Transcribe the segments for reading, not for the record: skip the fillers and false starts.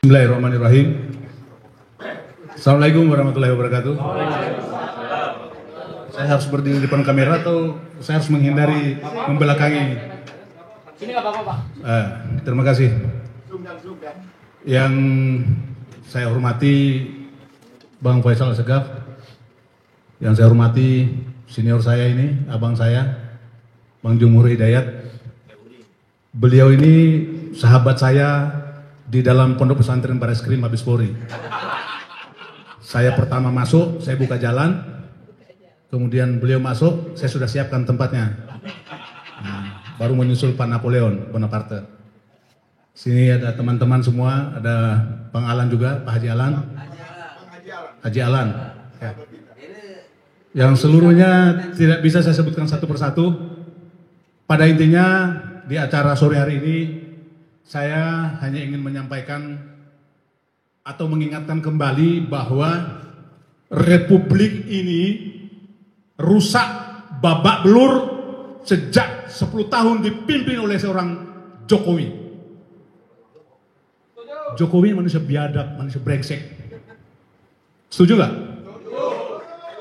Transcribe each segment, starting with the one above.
Bismillahirrahmanirrahim. Assalamualaikum warahmatullahi wabarakatuh. Saya harus berdiri di depan kamera atau saya harus menghindari membelakangi? Sini nggak apa-apa, Pak. Terima kasih. Yang saya hormati Bang Faisal Assegaf, yang saya hormati senior saya ini, abang saya, Bang Jumhur Hidayat. Beliau ini sahabat saya di dalam Pondok Pesantren Bareskrim Mabes Polri. Saya pertama masuk, saya buka jalan, kemudian beliau masuk, saya sudah siapkan tempatnya. Baru menyusul Pak Napoleon Bonaparte. Sini ada teman-teman semua, ada Bang Alan juga, Pak Haji Alan. Haji Alan. Ya. Yang seluruhnya tidak bisa saya sebutkan satu persatu. Pada intinya di acara sore hari ini saya hanya ingin menyampaikan atau mengingatkan kembali bahwa Republik ini rusak babak belur sejak 10 tahun dipimpin oleh seorang Jokowi. Jokowi manusia biadab, manusia brengsek. Setuju gak?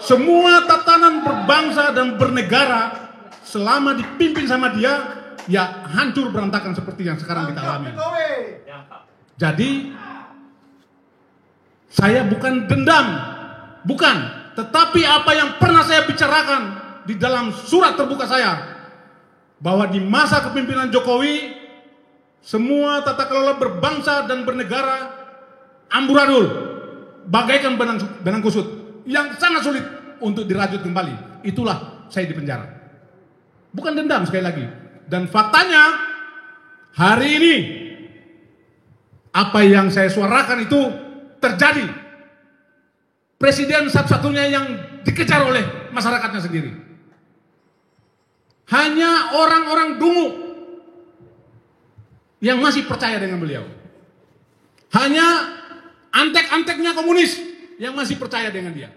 Semua tatanan berbangsa dan bernegara selama dipimpin sama dia, ya hancur berantakan seperti yang sekarang kita alami. Jadi saya bukan dendam, bukan, tetapi apa yang pernah saya bicarakan di dalam surat terbuka saya, bahwa di masa kepemimpinan Jokowi semua tata kelola berbangsa dan bernegara amburadul, bagaikan benang kusut yang sangat sulit untuk dirajut kembali. Itulah saya di penjara. Bukan dendam sekali lagi. Dan faktanya hari ini apa yang saya suarakan itu terjadi. Presiden satu-satunya yang dikejar oleh masyarakatnya sendiri. Hanya orang-orang dungu yang masih percaya dengan beliau. Hanya antek-anteknya komunis yang masih percaya dengan dia.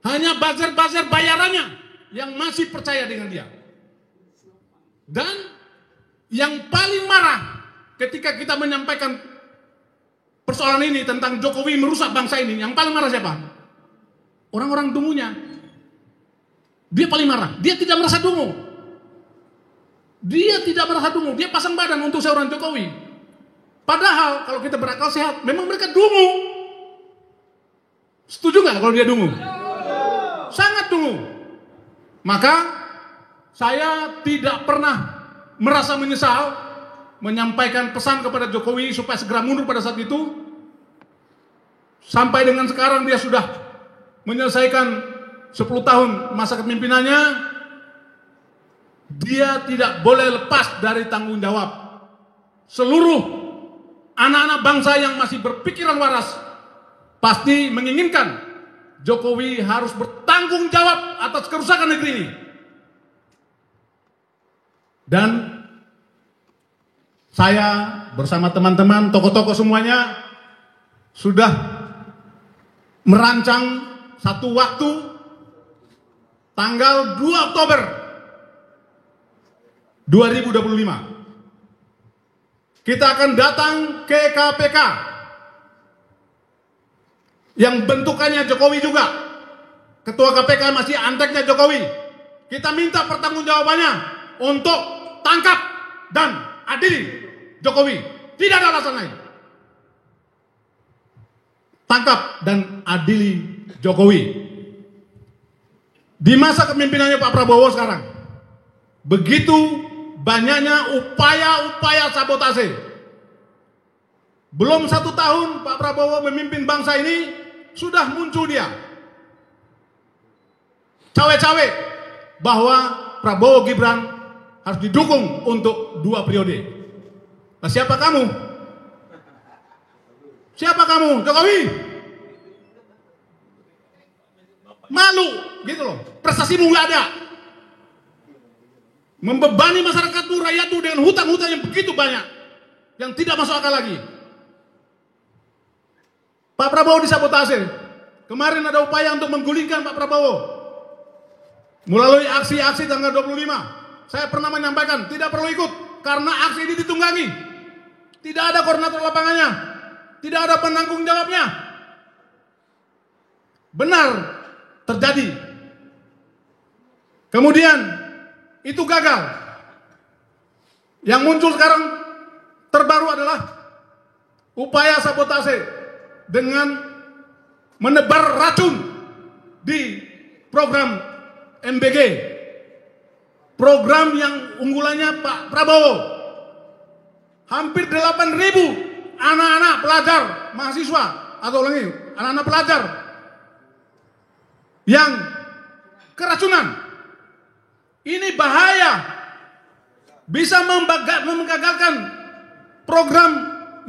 Hanya buzzer-buzzer bayarannya yang masih percaya dengan dia. Dan yang paling marah ketika kita menyampaikan persoalan ini tentang Jokowi merusak bangsa ini, yang paling marah siapa? Orang-orang dungunya. Dia paling marah. Dia tidak merasa dungu. Dia tidak merasa dungu. Dia pasang badan untuk seorang Jokowi. Padahal kalau kita berakal sehat, memang mereka dungu. Setuju nggak kalau dia dungu? Sangat dungu. Maka saya tidak pernah merasa menyesal menyampaikan pesan kepada Jokowi supaya segera mundur pada saat itu. Sampai dengan sekarang dia sudah menyelesaikan 10 tahun masa kepemimpinannya. Dia tidak boleh lepas dari tanggung jawab. Seluruh anak-anak bangsa yang masih berpikiran waras pasti menginginkan Jokowi harus bertanggung jawab atas kerusakan negeri ini. Dan saya bersama teman-teman, tokoh-tokoh semuanya sudah merancang satu waktu tanggal 2 Oktober 2025. Kita akan datang ke KPK yang bentukannya Jokowi juga. Ketua KPK masih anteknya Jokowi. Kita minta pertanggungjawabannya untuk tangkap dan adili Jokowi. Tidak ada alasan lain. Tangkap dan adili Jokowi. Di masa kepemimpinannya Pak Prabowo sekarang, begitu banyaknya upaya-upaya sabotase. Belum 1 tahun Pak Prabowo memimpin bangsa ini, sudah muncul dia cawe-cawe bahwa Prabowo Gibran harus didukung untuk 2 periode. Nah, siapa kamu? Siapa kamu? Jokowi? Malu, gitu loh. Prestasimu nggak ada. Membebani masyarakat rakyatmu dengan hutang-hutang yang begitu banyak, yang tidak masuk akal lagi. Pak Prabowo disabotase. Kemarin ada upaya untuk menggulingkan Pak Prabowo melalui aksi-aksi tanggal 25. Saya pernah menyampaikan tidak perlu ikut karena aksi ini ditunggangi. Tidak ada koordinator lapangannya. tidak ada penanggung jawabnya. Benar terjadi. Kemudian itu gagal. Yang muncul sekarang terbaru adalah upaya sabotase dengan menebar racun di program MBG. Program yang unggulannya Pak Prabowo. Hampir 8.000 anak-anak pelajar, mahasiswa, atau lagi anak-anak pelajar yang keracunan. Ini bahaya. Bisa menggagalkan program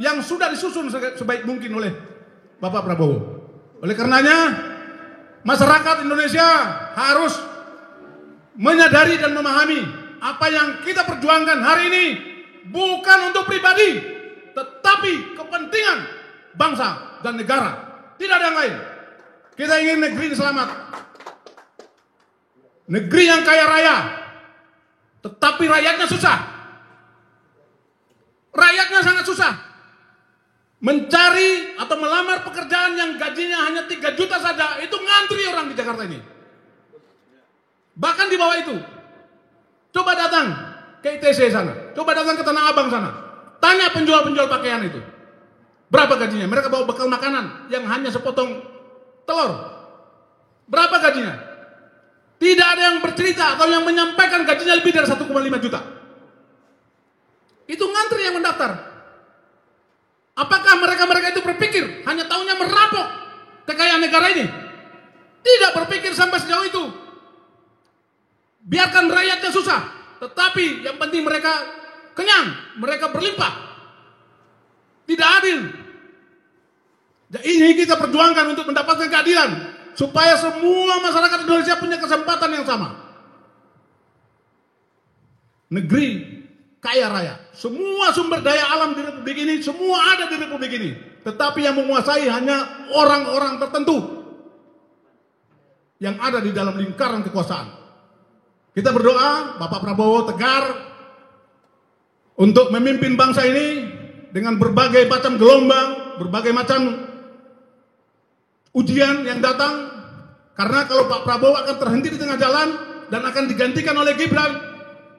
yang sudah disusun sebaik mungkin oleh Bapak Prabowo. Oleh karenanya, masyarakat Indonesia harus menyadari dan memahami apa yang kita perjuangkan hari ini bukan untuk pribadi, tetapi kepentingan bangsa dan negara. Tidak ada yang lain. Kita ingin negeri ini selamat. Negeri yang kaya raya, tetapi rakyatnya susah. Rakyatnya sangat susah. Mencari atau melamar pekerjaan yang gajinya hanya 3 juta saja, itu ngantri orang di Jakarta ini. Bahkan di bawah itu. Coba datang ke ITC sana. Coba datang ke Tanah Abang sana. Tanya penjual-penjual pakaian itu. Berapa gajinya? Mereka bawa bekal makanan yang hanya sepotong telur. Berapa gajinya? Tidak ada yang bercerita atau yang menyampaikan gajinya lebih dari 1,5 juta. Itu ngantri yang mendaftar. Apakah mereka-mereka itu berpikir hanya taunya merampok kekayaan negara ini? Tidak berpikir sampai sejauh itu. Biarkan rakyatnya susah, tetapi yang penting mereka kenyang, mereka berlimpah. Tidak adil. Ini kita perjuangkan untuk mendapatkan keadilan, supaya semua masyarakat Indonesia punya kesempatan yang sama. Negeri kaya raya, semua sumber daya alam di Republik ini, semua ada di Republik ini. Tetapi yang menguasai hanya orang-orang tertentu yang ada di dalam lingkaran kekuasaan. Kita berdoa Bapak Prabowo tegar untuk memimpin bangsa ini dengan berbagai macam gelombang, berbagai macam ujian yang datang. Karena kalau Pak Prabowo akan terhenti di tengah jalan dan akan digantikan oleh Gibran,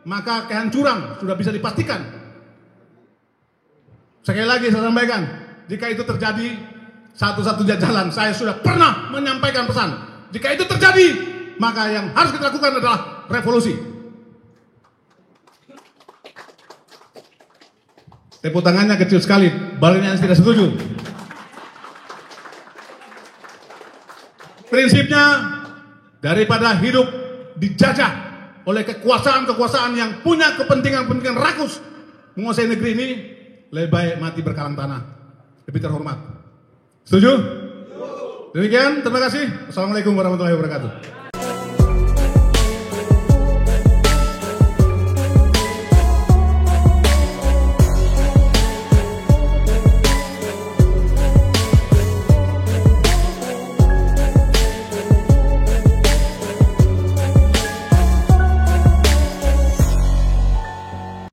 maka kehancuran sudah bisa dipastikan. Sekali lagi saya sampaikan, jika itu terjadi, satu-satunya jalan, saya sudah pernah menyampaikan pesan. Jika itu terjadi, maka yang harus kita lakukan adalah revolusi. Tepuk tangannya kecil sekali, baliknya yang tidak setuju. Prinsipnya, daripada hidup dijajah oleh kekuasaan-kekuasaan yang punya kepentingan-kepentingan rakus menguasai negeri ini, lebih baik mati berkalang tanah, lebih terhormat. Setuju? Demikian, terima kasih. Assalamualaikum warahmatullahi wabarakatuh.